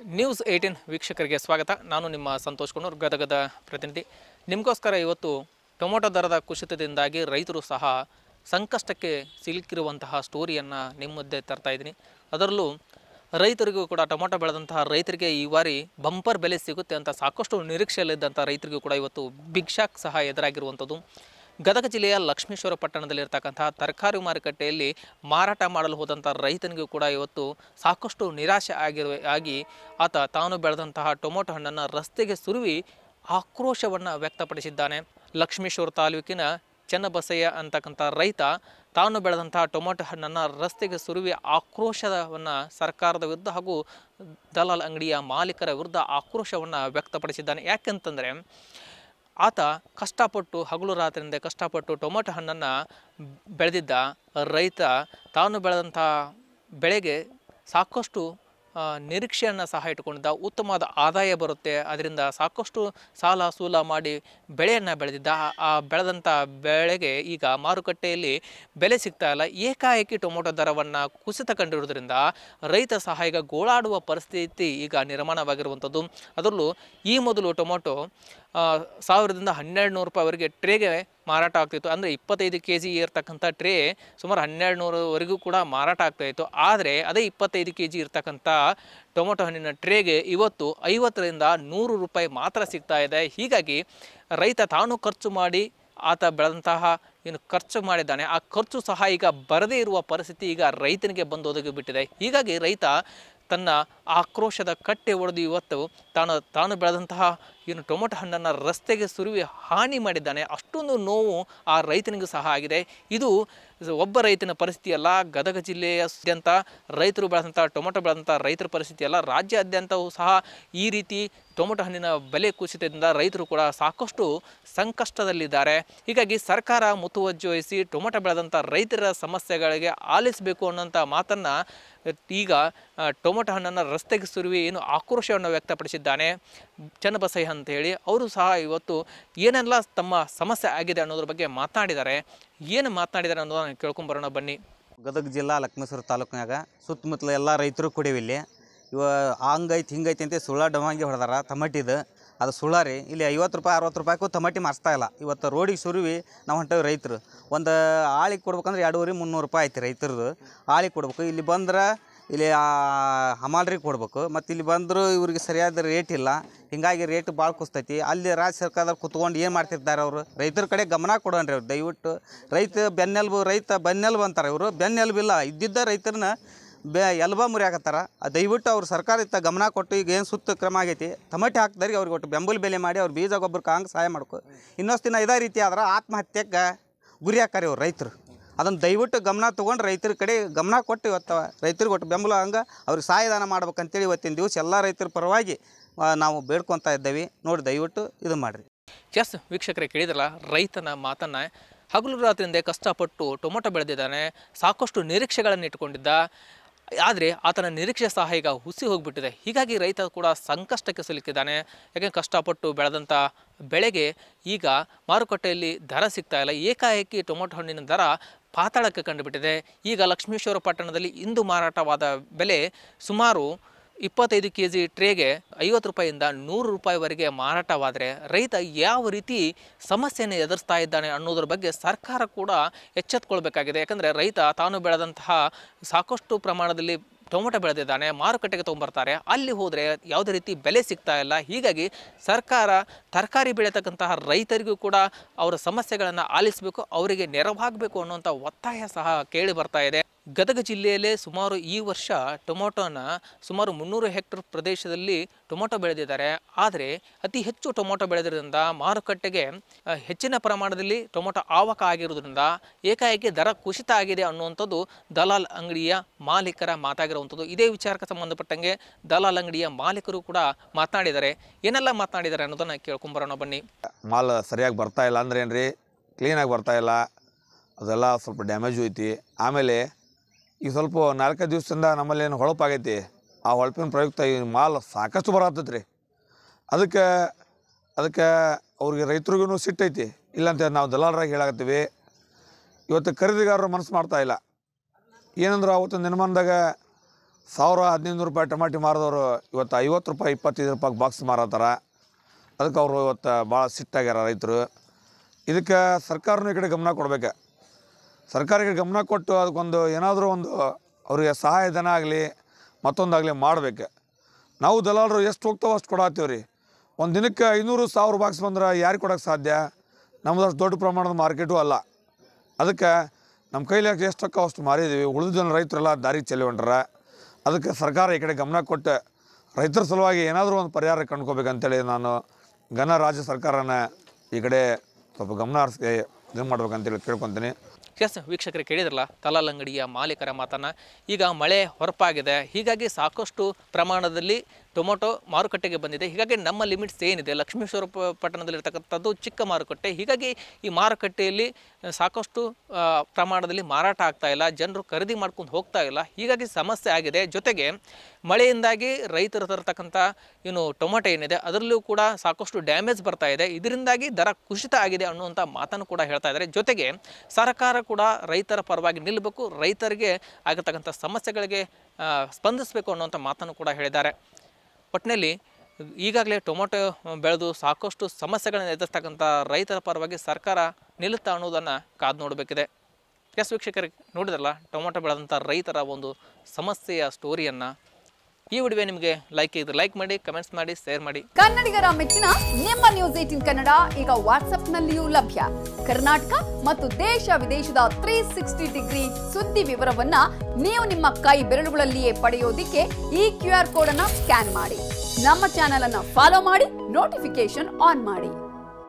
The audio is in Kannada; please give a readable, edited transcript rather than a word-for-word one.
ನ್ಯೂಸ್ 18 ವೀಕ್ಷಕರಿಗೆ ಸ್ವಾಗತ. ನಾನು ನಿಮ್ಮ ಸಂತೋಷ್ ಕುನ್ನೂರ್, ಗದಗದ ಪ್ರತಿನಿಧಿ. ನಿಮಗೋಸ್ಕರ ಇವತ್ತು ಟೊಮೊಟೊ ದರದ ಕುಸಿತದಿಂದಾಗಿ ರೈತರು ಸಹ ಸಂಕಷ್ಟಕ್ಕೆ ಸಿಲುಕಿರುವಂತಹ ಸ್ಟೋರಿಯನ್ನು ನಿಮ್ಮ ಮುಂದೆ ತರ್ತಾ ಇದ್ದೀನಿ. ಅದರಲ್ಲೂ ರೈತರಿಗೂ ಕೂಡ ಟೊಮೊಟೊ ಬೆಳೆದಂತಹ ರೈತರಿಗೆ ಈ ಬಾರಿ ಬಂಪರ್ ಬೆಲೆ ಸಿಗುತ್ತೆ ಅಂತ ಸಾಕಷ್ಟು ನಿರೀಕ್ಷೆಯಲ್ಲಿದ್ದಂಥ ರೈತರಿಗೂ ಕೂಡ ಇವತ್ತು ಬಿಗ್ ಶಾಕ್ ಸಹ ಎದುರಾಗಿರುವಂಥದ್ದು. ಗದಗ ಜಿಲ್ಲೆಯ ಲಕ್ಷ್ಮೇಶ್ವರ ಪಟ್ಟಣದಲ್ಲಿರ್ತಕ್ಕಂಥ ತರಕಾರಿ ಮಾರುಕಟ್ಟೆಯಲ್ಲಿ ಮಾರಾಟ ಮಾಡಲು ಹೋದಂಥ ರೈತನಿಗೂ ಕೂಡ ಇವತ್ತು ಸಾಕಷ್ಟು ನಿರಾಶೆ ಆಗಿ ಆತ ತಾನು ಬೆಳೆದಂತಹ ಟೊಮೊಟೊ ಹಣ್ಣನ್ನು ರಸ್ತೆಗೆ ಸುರುವಿ ಆಕ್ರೋಶವನ್ನು ವ್ಯಕ್ತಪಡಿಸಿದ್ದಾನೆ. ಲಕ್ಷ್ಮೇಶ್ವರ ತಾಲೂಕಿನ ಚನ್ನಬಸಯ್ಯ ಅಂತಕ್ಕಂಥ ರೈತ ತಾನು ಬೆಳೆದಂತಹ ಟೊಮೊಟೊ ಹಣ್ಣನ್ನು ರಸ್ತೆಗೆ ಸುರುವಿ ಆಕ್ರೋಶವನ್ನು ಸರ್ಕಾರದ ವಿರುದ್ಧ ಹಾಗೂ ದಲಾಲ್ ಅಂಗಡಿಯ ಮಾಲೀಕರ ವಿರುದ್ಧ ಆಕ್ರೋಶವನ್ನು ವ್ಯಕ್ತಪಡಿಸಿದ್ದಾನೆ. ಯಾಕೆಂತಂದರೆ ಆತ ಕಷ್ಟಪಟ್ಟು ಹಗಲು ರಾತ್ರಿಯಿಂದ ಕಷ್ಟಪಟ್ಟು ಟೊಮೊಟೊ ಹಣ್ಣನ್ನು ಬೆಳೆದಿದ್ದ ರೈತ ತಾನು ಬೆಳೆದಂಥ ಬೆಳೆಗೆ ಸಾಕಷ್ಟು ನಿರೀಕ್ಷೆಯನ್ನು ಸಹ ಇಟ್ಟುಕೊಂಡಿದ್ದ. ಉತ್ತಮವಾದ ಆದಾಯ ಬರುತ್ತೆ, ಅದರಿಂದ ಸಾಕಷ್ಟು ಸಾಲ ಸೂಲ ಮಾಡಿ ಬೆಳೆಯನ್ನು ಬೆಳೆದಿದ್ದ. ಆ ಬೆಳೆದಂಥ ಬೆಳೆಗೆ ಈಗ ಮಾರುಕಟ್ಟೆಯಲ್ಲಿ ಬೆಲೆ ಸಿಗ್ತಾ ಇಲ್ಲ. ಏಕಾಏಕಿ ಟೊಮೊಟೊ ದರವನ್ನು ಕುಸಿತ ಕಂಡಿರುವುದರಿಂದ ರೈತ ಸಹ ಈಗ ಗೋಳಾಡುವ ಪರಿಸ್ಥಿತಿ ಈಗ ನಿರ್ಮಾಣವಾಗಿರುವಂಥದ್ದು. ಅದರಲ್ಲೂ ಈ ಮೊದಲು ಟೊಮೊಟೊ 1000ದಿಂದ 1200 ರೂಪಾಯಿವರೆಗೆ ಟ್ರೇಗೆ ಮಾರಾಟ ಆಗ್ತಿತ್ತು. ಅಂದರೆ 25 kg ಇರ್ತಕ್ಕಂಥ ಟ್ರೇ ಸುಮಾರು 1200ವರೆಗೂ ಕೂಡ ಮಾರಾಟ ಆಗ್ತಾಯಿತ್ತು. ಆದರೆ ಅದೇ 25 kg ಇರ್ತಕ್ಕಂಥ ಟೊಮೊಟೊ ಹಣ್ಣಿನ ಟ್ರೇಗೆ ಇವತ್ತು 50ರಿಂದ 100 ರೂಪಾಯಿ ಮಾತ್ರ ಸಿಗ್ತಾ ಇದೆ. ಹೀಗಾಗಿ ರೈತ ತಾನು ಖರ್ಚು ಮಾಡಿ ಆತ ಬೆಳೆದಂತಹ ಏನು ಖರ್ಚು ಮಾಡಿದ್ದಾನೆ, ಆ ಖರ್ಚು ಸಹ ಈಗ ಬರದೇ ಇರುವ ಪರಿಸ್ಥಿತಿ ಈಗ ರೈತನಿಗೆ ಬಂದು ಒದಗಿ ಬಿಟ್ಟಿದೆ. ಹೀಗಾಗಿ ರೈತ ತನ್ನ ಆಕ್ರೋಶದ ಕಟ್ಟೆ ಒಡೆದು ಇವತ್ತು ತಾನು ಬೆಳೆದಂತಹ ಏನು ಟೊಮೊಟೊ ಹಣ್ಣನ್ನು ರಸ್ತೆಗೆ ಸುರುವಿ ಹಾನಿ ಮಾಡಿದ್ದಾನೆ. ಅಷ್ಟೊಂದು ನೋವು ಆ ರೈತನಿಗೂ ಸಹ ಆಗಿದೆ. ಇದು ಒಬ್ಬ ರೈತನ ಪರಿಸ್ಥಿತಿ ಅಲ್ಲ, ಗದಗ ಜಿಲ್ಲೆಯಾದ್ಯಂತ ರೈತರು ಬೆಳೆದಂಥ ಟೊಮೊಟೊ ಬೆಳೆದಂಥ ರೈತರ ಪರಿಸ್ಥಿತಿ ಅಲ್ಲ, ರಾಜ್ಯಾದ್ಯಂತವೂ ಸಹ ಈ ರೀತಿ ಟೊಮೊಟೊ ಹಣ್ಣಿನ ಬೆಲೆ ಕುಸಿತದಿಂದ ರೈತರು ಕೂಡ ಸಾಕಷ್ಟು ಸಂಕಷ್ಟದಲ್ಲಿದ್ದಾರೆ. ಹೀಗಾಗಿ ಸರ್ಕಾರ ಮುತುವರ್ಜಿ ವಹಿಸಿ ಟೊಮೊಟೊ ಬೆಳೆದಂಥ ರೈತರ ಸಮಸ್ಯೆಗಳಿಗೆ ಆಲಿಸಬೇಕು ಅನ್ನೋಂಥ ಮಾತನ್ನು ಈಗ ಟೊಮೊಟೊ ಹಣ್ಣನ್ನು ರಸ್ತೆಗೆ ಸುರುವಿ ಏನು ಆಕ್ರೋಶವನ್ನು ವ್ಯಕ್ತಪಡಿಸಿದ್ದಾನೆ ಚನ್ನಬಸಯ್ಯ ಅಂತೇಳಿ. ಅವರು ಸಹ ಇವತ್ತು ಏನೆಲ್ಲ ತಮ್ಮ ಸಮಸ್ಯೆ ಆಗಿದೆ ಅನ್ನೋದ್ರ ಬಗ್ಗೆ ಮಾತನಾಡಿದ್ದಾರೆ. ಏನು ಮಾತನಾಡಿದ್ದಾರೆ ಅನ್ನೋದನ್ನು ಕೇಳ್ಕೊಂಬರೋಣ ಬನ್ನಿ. ಗದಗ ಜಿಲ್ಲಾ ಲಕ್ಷ್ಮೇಶ್ವರ ತಾಲೂಕಿನಾಗ ಸುತ್ತಮುತ್ತಲ ಎಲ್ಲ ರೈತರು ಕುಡಿಯವಿ. ಇಲ್ಲಿ ಹಂಗೈತಿ ಹಿಂಗೈತಿ ಅಂತ ಸುಳ್ಳ ಡಮಾಂಗಿ ಹೊಡೆದಾರ. ಟಮಟಿದು ಅದು ಸುಳ್ಳ ರೀ. ಇಲ್ಲಿ 50 ರೂಪಾಯಿ 60 ರೂಪಾಯಿಗೂ ಟಮಟಿ ಮಾರ್ಸ್ತಾ ಇಲ್ಲ. ಇವತ್ತು ರೋಡಿಗೆ ಸುರುವಿ ನಾವು ಹೊಂಟೇವಿ. ರೈತರು ಒಂದು ಆಳಿಗೆ ಕೊಡ್ಬೇಕಂದ್ರೆ 200-300 ರೂಪಾಯಿ ಐತಿ ರೈತರದು. ಆಳಿಗೆ ಕೊಡ್ಬೇಕು. ಇಲ್ಲಿ ಬಂದ್ರೆ ಇಲ್ಲಿ ಹಮಾಲ್ರಿಗೆ ಕೊಡ್ಬೇಕು. ಮತ್ತು ಇಲ್ಲಿ ಬಂದರೂ ಇವ್ರಿಗೆ ಸರಿಯಾದ ರೇಟ್ ಇಲ್ಲ. ಹೀಗಾಗಿ ರೇಟ್ ಭಾಳ ಕುಸ್ತೈತಿ. ಅಲ್ಲಿ ರಾಜ್ಯ ಸರ್ಕಾರದವ್ರು ಕುತ್ಕೊಂಡು ಏನು ಮಾಡ್ತಿರ್ತಾರೆ ಅವರು? ರೈತರ ಕಡೆ ಗಮನ ಕೊಡೋಣ್ರಿ ಅವ್ರು ದಯವಿಟ್ಟು. ರೈತ ಬೆನ್ನೆಲುಬು ಅಂತಾರೆ ಇವರು. ಬೆನ್ನೆಲುಬಿಲ್ಲ, ಇದ್ದಿದ್ದ ರೈತರನ್ನ ಎಲ್ಬ ಮುರಿಯಾಕತ್ತಾರ. ದಯವಿಟ್ಟು ಅವ್ರು ಸರ್ಕಾರ ಇತ್ತ ಗಮನ ಕೊಟ್ಟು ಈಗ ಏನು ಸುತ್ತ ಕ್ರಮ ಆಗೈತಿ, ಟಮಟಿ ಹಾಕ್ದಾರಿಗೆ ಅವ್ರಿಗೆ ಒಟ್ಟು ಬೆಂಬಲ ಬೆಲೆ ಮಾಡಿ ಅವ್ರು ಬೀಜ ಗೊಬ್ಬರಕ್ಕೆ ಹಂಗೆ ಸಹಾಯ ಮಾಡ್ಕೊ. ಇನ್ನೊಂದು ದಿನ ಇದೇ ರೀತಿ ಆದ್ರೆ ಆತ್ಮಹತ್ಯೆಗೆ ಗುರಿ ಹಾಕಾರಿ ಅವ್ರು ರೈತರು. ಅದನ್ನು ದಯವಿಟ್ಟು ಗಮನ ತೊಗೊಂಡು ರೈತರ ಕಡೆ ಗಮನ ಕೊಟ್ಟು ಇವತ್ತು ರೈತರಿಗೆ ಒಟ್ಟು ಬೆಂಬಲ ಹಂಗೆ ಅವ್ರಿಗೆ ಸಹಾಯದಾನ ಮಾಡ್ಬೇಕಂತೇಳಿ ಇವತ್ತಿನ ದಿವಸ ಎಲ್ಲ ರೈತರ ಪರವಾಗಿ ನಾವು ಬೇಡ್ಕೊತಾ ಇದ್ದೇವೆ. ನೋಡಿ ದಯವಿಟ್ಟು ಇದು ಮಾಡಿರಿ. ಎಸ್ ವೀಕ್ಷಕರೇ, ಕೇಳಿದ್ರಲ್ಲ ರೈತನ ಮಾತನ್ನು. ಹಗಲು ರಾತ್ರಿಯಿಂದ ಕಷ್ಟಪಟ್ಟು ಟೊಮೊಟೊ ಬೆಳೆದಿದ್ದಾನೆ, ಸಾಕಷ್ಟು ನಿರೀಕ್ಷೆಗಳನ್ನು ಇಟ್ಕೊಂಡಿದ್ದ. ಆದರೆ ಆತನ ನಿರೀಕ್ಷೆ ಸಹ ಈಗ ಹುಸಿ ಹೋಗಿಬಿಟ್ಟಿದೆ. ಹೀಗಾಗಿ ರೈತ ಕೂಡ ಸಂಕಷ್ಟಕ್ಕೆ ಸಿಲುಕಿದ್ದಾನೆ. ಯಾಕೆ ಕಷ್ಟಪಟ್ಟು ಬೆಳೆದಂಥ ಬೆಳೆಗೆ ಈಗ ಮಾರುಕಟ್ಟೆಯಲ್ಲಿ ದರ ಸಿಗ್ತಾ ಇಲ್ಲ. ಏಕಾಏಕಿ ಟೊಮೊಟೊ ಹಣ್ಣಿನ ದರ ಪಾತಾಳಕ್ಕೆ ಕಂಡುಬಿಟ್ಟಿದೆ. ಈಗ ಲಕ್ಷ್ಮೇಶ್ವರ ಪಟ್ಟಣದಲ್ಲಿ ಇಂದು ಮಾರಾಟವಾದ ಬೆಲೆ ಸುಮಾರು 25 kg ಟ್ರೇಗೆ 50 ರೂಪಾಯಿಯಿಂದ 100 ರೂಪಾಯಿವರೆಗೆ ಮಾರಾಟವಾದರೆ ರೈತ ಯಾವ ರೀತಿ ಸಮಸ್ಯೆಯನ್ನು ಎದುರಿಸ್ತಾ ಇದ್ದಾನೆ ಅನ್ನೋದ್ರ ಬಗ್ಗೆ ಸರ್ಕಾರ ಕೂಡ ಎಚ್ಚೆತ್ತುಕೊಳ್ಬೇಕಾಗಿದೆ. ಯಾಕಂದರೆ ರೈತ ತಾನು ಬೆಳೆದಂತಹ ಸಾಕಷ್ಟು ಪ್ರಮಾಣದಲ್ಲಿ ಟೊಮೊಟೊ ಬೆಳೆದಿದ್ದಾನೆ, ಮಾರುಕಟ್ಟೆಗೆ ತೊಗೊಂಬರ್ತಾರೆ. ಅಲ್ಲಿ ಹೋದರೆ ಯಾವುದೇ ರೀತಿ ಬೆಲೆ ಸಿಗ್ತಾ ಇಲ್ಲ. ಹೀಗಾಗಿ ಸರ್ಕಾರ ತರಕಾರಿ ಬೆಳೆಯತಕ್ಕಂತಹ ರೈತರಿಗೂ ಕೂಡ ಅವರ ಸಮಸ್ಯೆಗಳನ್ನು ಆಲಿಸಬೇಕು, ಅವರಿಗೆ ನೆರವಾಗಬೇಕು ಅನ್ನುವಂಥ ಒತ್ತಾಯ ಸಹ ಕೇಳಿ ಬರ್ತಾ ಇದೆ. ಗದಗ ಜಿಲ್ಲೆಯಲ್ಲೇ ಸುಮಾರು ಈ ವರ್ಷ ಟೊಮೊಟೊನ ಸುಮಾರು 300 ಹೆಕ್ಟರ್ ಪ್ರದೇಶದಲ್ಲಿ ಟೊಮೊಟೊ ಬೆಳೆದಿದ್ದಾರೆ. ಆದರೆ ಅತಿ ಹೆಚ್ಚು ಟೊಮೊಟೊ ಬೆಳೆದಿರೋದ್ರಿಂದ ಮಾರುಕಟ್ಟೆಗೆ ಹೆಚ್ಚಿನ ಪ್ರಮಾಣದಲ್ಲಿ ಟೊಮೊಟೊ ಆವಕ ಆಗಿರೋದ್ರಿಂದ ಏಕಾಏಕಿ ದರ ಕುಸಿತ ಆಗಿದೆ ಅನ್ನುವಂಥದ್ದು ದಲಾಲ್ ಅಂಗಡಿಯ ಮಾಲೀಕರ ಮಾತಾಗಿರುವಂಥದ್ದು. ಇದೇ ವಿಚಾರಕ್ಕೆ ಸಂಬಂಧಪಟ್ಟಂಗೆ ದಲಾಲ್ ಅಂಗಡಿಯ ಮಾಲೀಕರು ಕೂಡ ಮಾತನಾಡಿದ್ದಾರೆ. ಏನೆಲ್ಲ ಮಾತನಾಡಿದ್ದಾರೆ ಅನ್ನೋದನ್ನು ಕೇಳ್ಕೊಂಬರೋಣ ಬನ್ನಿ. ಮಾಲ್ ಸರಿಯಾಗಿ ಬರ್ತಾ ಇಲ್ಲ ಅಂದ್ರೆ ಏನ್ರಿ, ಕ್ಲೀನಾಗಿ ಬರ್ತಾ ಇಲ್ಲ, ಅದೆಲ್ಲ ಸ್ವಲ್ಪ ಡ್ಯಾಮೇಜು ಐತಿ. ಆಮೇಲೆ ಈಗ ಸ್ವಲ್ಪ 4 ದಿವಸದಿಂದ ನಮ್ಮಲ್ಲಿ ಏನು ಹೊಳಪಾಗೈತಿ, ಆ ಹೊಳಪಿನ ಪ್ರಯುಕ್ತ ಈ ಮಾಲ್ ಸಾಕಷ್ಟು ಬರತ್ತೈತೆ ರೀ. ಅದಕ್ಕೆ ಅವ್ರಿಗೆ ರೈತರಿಗೂ ಸಿಟ್ಟೈತಿ. ಇಲ್ಲಂತ ನಾವು ದಲಾಲರಾಗಿ ಹೇಳಾಕತ್ತೀವಿ. ಇವತ್ತು ಖರೀದಿಗಾರರು ಮನಸ್ಸು ಮಾಡ್ತಾ ಇಲ್ಲ. ಏನಂದ್ರೆ ಅವತ್ತು ನಿರ್ಮಾಣದಾಗ 1000-1500 ರೂಪಾಯಿ ಟಮಾಟಿ ಮಾರಿದವರು ಇವತ್ತು 50 ರೂಪಾಯಿ 25 ರೂಪಾಯಿ ಬಾಕ್ಸ್ ಮಾರತ್ತಾರ. ಅದಕ್ಕೆ ಅವರು ಇವತ್ತು ಭಾಳ ಸಿಟ್ಟಾಗ್ಯಾರ ರೈತರು. ಇದಕ್ಕೆ ಸರ್ಕಾರನೂ ಈ ಕಡೆ ಗಮನ ಕೊಡ್ಬೇಕು. ಸರ್ಕಾರ ಈ ಕಡೆ ಗಮನ ಕೊಟ್ಟು ಅದಕ್ಕೊಂದು ಏನಾದರೂ ಒಂದು ಅವರಿಗೆ ಸಹಾಯಧನ ಆಗಲಿ ಮತ್ತೊಂದಾಗಲಿ ಮಾಡಬೇಕು. ನಾವು ದಲಾಲರು ಎಷ್ಟು ಹೋಗ್ತಾವೆ ಅಷ್ಟು ಕೊಡತ್ತೀವಿ ರೀ. ಒಂದು ದಿನಕ್ಕೆ 500-1000 ಬಾಕ್ಸ್ ಬಂದ್ರೆ ಯಾರಿಗೆ ಕೊಡೋಕ್ಕೆ ಸಾಧ್ಯ? ನಮ್ಮದು ಅಷ್ಟು ದೊಡ್ಡ ಪ್ರಮಾಣದ ಮಾರ್ಕೆಟು ಅಲ್ಲ. ಅದಕ್ಕೆ ನಮ್ಮ ಕೈಲಿ ಎಷ್ಟಕ್ಕ ಅಷ್ಟು ಮಾರಿದ್ದೀವಿ. ಉಳಿದ ಜನ ರೈತರೆಲ್ಲ ದಾರಿ ಚೆಲ್ಲಿ ಹೊಂಟ್ರ. ಅದಕ್ಕೆ ಸರ್ಕಾರ ಈ ಕಡೆ ಗಮನ ಕೊಟ್ಟು ರೈತರ ಸಲುವಾಗಿ ಏನಾದರೂ ಒಂದು ಪರಿಹಾರ ಕಂಡ್ಕೋಬೇಕಂತೇಳಿ ನಾನು ರಾಜ್ಯ ಸರ್ಕಾರನ ಈ ಕಡೆ ಸ್ವಲ್ಪ ಗಮನ ಹರಿಸಿ ಇದು ಮಾಡ್ಬೇಕಂತೇಳಿ ಕೇಳ್ಕೊತೀನಿ. ಎಸ್ ವೀಕ್ಷಕರೇ, ಕೇಳಿದ್ರಲ್ಲ ದಲಾಲ್ ಅಂಗಡಿಯ ಮಾಲೀಕರ ಮಾತನ್ನು. ಈಗ ಮಳೆ ಹೊರಪಾಗಿದೆ, ಹೀಗಾಗಿ ಸಾಕಷ್ಟು ಪ್ರಮಾಣದಲ್ಲಿ ಟೊಮೊಟೊ ಮಾರುಕಟ್ಟೆಗೆ ಬಂದಿದೆ. ಹೀಗಾಗಿ ನಮ್ಮ ಲಿಮಿಟ್ಸ್ ಏನಿದೆ, ಲಕ್ಷ್ಮೇಶ್ವರ ಪಟ್ಟಣದಲ್ಲಿರ್ತಕ್ಕಂಥದ್ದು ಚಿಕ್ಕ ಮಾರುಕಟ್ಟೆ. ಹೀಗಾಗಿ ಈ ಮಾರುಕಟ್ಟೆಯಲ್ಲಿ ಸಾಕಷ್ಟು ಪ್ರಮಾಣದಲ್ಲಿ ಮಾರಾಟ ಆಗ್ತಾ ಇಲ್ಲ, ಜನರು ಖರೀದಿ ಮಾಡ್ಕೊಂಡು ಹೋಗ್ತಾ ಇಲ್ಲ. ಹೀಗಾಗಿ ಸಮಸ್ಯೆ ಆಗಿದೆ. ಜೊತೆಗೆ ಮಳೆಯಿಂದಾಗಿ ರೈತರು ತರತಕ್ಕಂಥ ಟೊಮೊಟೊ ಏನಿದೆ ಅದರಲ್ಲೂ ಕೂಡ ಸಾಕಷ್ಟು ಡ್ಯಾಮೇಜ್ ಬರ್ತಾ ಇದೆ. ಇದರಿಂದಾಗಿ ದರ ಕುಸಿತ ಆಗಿದೆ ಅನ್ನುವಂಥ ಮಾತನ್ನು ಕೂಡ ಹೇಳ್ತಾ ಇದ್ದಾರೆ. ಜೊತೆಗೆ ಸರ್ಕಾರ ಕೂಡ ರೈತರ ಪರವಾಗಿ ನಿಲ್ಲಬೇಕು, ರೈತರಿಗೆ ಆಗತಕ್ಕಂಥ ಸಮಸ್ಯೆಗಳಿಗೆ ಸ್ಪಂದಿಸಬೇಕು ಅನ್ನುವಂಥ ಮಾತನ್ನು ಕೂಡ ಹೇಳಿದ್ದಾರೆ. ಒಟ್ಟಿನಲ್ಲಿ ಈಗಾಗಲೇ ಟೊಮೊಟೊ ಬೆಳೆದು ಸಾಕಷ್ಟು ಸಮಸ್ಯೆಗಳನ್ನು ಎದುರಿಸ್ತಕ್ಕಂಥ ರೈತರ ಪರವಾಗಿ ಸರ್ಕಾರ ನಿಲ್ಲುತ್ತಾ ಅನ್ನೋದನ್ನು ಕಾದು ನೋಡಬೇಕಿದೆ. ಎಸ್ ವೀಕ್ಷಕರಿಗೆ, ನೋಡಿದ್ರಲ್ಲ ಟೊಮೊಟೊ ಬೆಳೆದಂಥ ರೈತರ ಒಂದು ಸಮಸ್ಯೆಯ ಸ್ಟೋರಿಯನ್ನು. ಈ ವಿಡಿಯೋ ನಿಮಗೆ ಲೈಕ್ ಮಾಡಿ, ಕಮೆಂಟ್ಸ್ ಮಾಡಿ, ಶೇರ್ ಮಾಡಿ. ಕನ್ನಡಿಗರ ಮೆಚ್ಚಿನ ನಿಮ್ಮ ನ್ಯೂಸ್ 18 ಕನ್ನಡ ಈಗ ವಾಟ್ಸ್ಆಪ್ನಲ್ಲಿಯೂ ಲಭ್ಯ. ಕರ್ನಾಟಕ ಮತ್ತು ದೇಶ ವಿದೇಶದ 360 ಡಿಗ್ರಿ ಸುದ್ದಿ ವಿವರವನ್ನ ನೀವು ನಿಮ್ಮ ಕೈ ಬೆರಳುಗಳಲ್ಲಿಯೇ ಪಡೆಯೋದಿಕ್ಕೆ ಈ QR ಕೋಡ್ ಅನ್ನ ಸ್ಕ್ಯಾನ್ ಮಾಡಿ. ನಮ್ಮ ಚಾನೆಲ್ ಅನ್ನ ಫಾಲೋ ಮಾಡಿ, ನೋಟಿಫಿಕೇಶನ್ ಆನ್ ಮಾಡಿ.